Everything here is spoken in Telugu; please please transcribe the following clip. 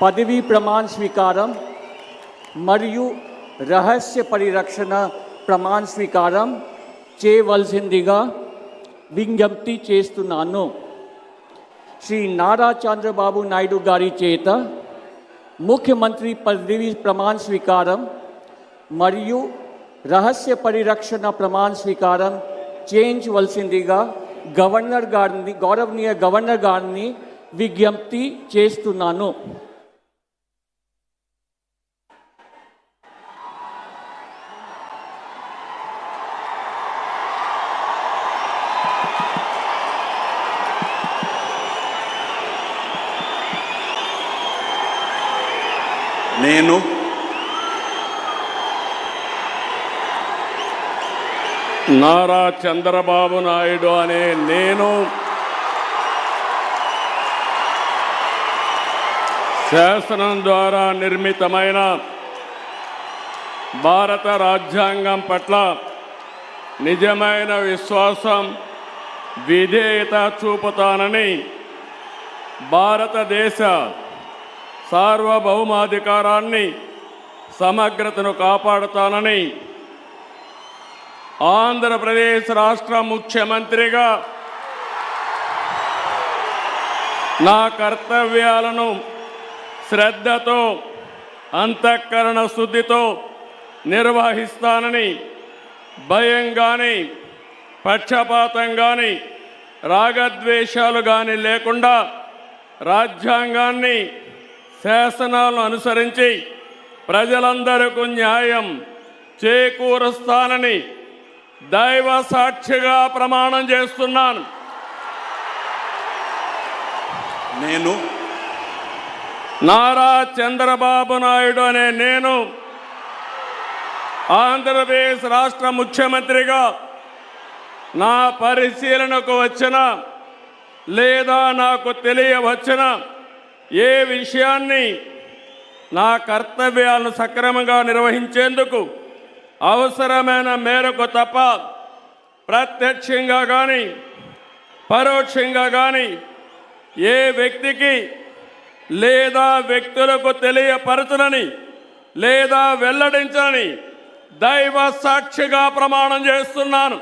పదవీ ప్రమాణ స్వీకారం మరియు రహస్య పరిరక్షణ ప్రమాణ స్వీకారం చేయవలసిందిగా విజ్ఞప్తి చేస్తున్నాను. శ్రీ నారా చంద్రబాబు నాయుడు గారి చేత ముఖ్యమంత్రి పదవీ ప్రమాణ స్వీకారం మరియు రహస్య పరిరక్షణ ప్రమాణ స్వీకారం చేయించవలసిందిగా గౌరవనీయ గవర్నర్ గారిని విజ్ఞప్తి చేస్తున్నాను. నేను నారా చంద్రబాబు నాయుడు అనే నేను శాసనం ద్వారా నిర్మితమైన భారత రాజ్యాంగం పట్ల నిజమైన విశ్వాసం, విధేయత చూపుతానని, భారతదేశ సార్వభౌమాధికారాన్ని, సమగ్రతను కాపాడుతానని, ఆంధ్రప్రదేశ్ రాష్ట్ర ముఖ్యమంత్రిగా నా కర్తవ్యాలను శ్రద్ధతో, అంతఃకరణ శుద్ధితో నిర్వహిస్తానని, భయం కానీ, పక్షపాతం కానీ, రాగద్వేషాలు కానీ లేకుండా రాజ్యాంగాన్ని, శాసనాలను అనుసరించి ప్రజలందరికీ న్యాయం చేకూరుస్తానని దైవ సాక్షిగా ప్రమాణం చేస్తున్నాను. నేను నారా చంద్రబాబు నాయుడు అనే నేను ఆంధ్రప్రదేశ్ రాష్ట్ర ముఖ్యమంత్రిగా నా పరిశీలనకు వచ్చిన లేదా నాకు తెలియవచ్చిన ఏ విషయాన్ని నా కర్తవ్యాలను సక్రమంగా నిర్వహించేందుకు అవసరమైన మేరకు తప్ప ప్రత్యక్షంగా కానీ పరోక్షంగా కానీ ఏ వ్యక్తికి లేదా వ్యక్తులకు తెలియపరచనని లేదా వెల్లడించని దైవ సాక్షిగా ప్రమాణం చేస్తున్నాను.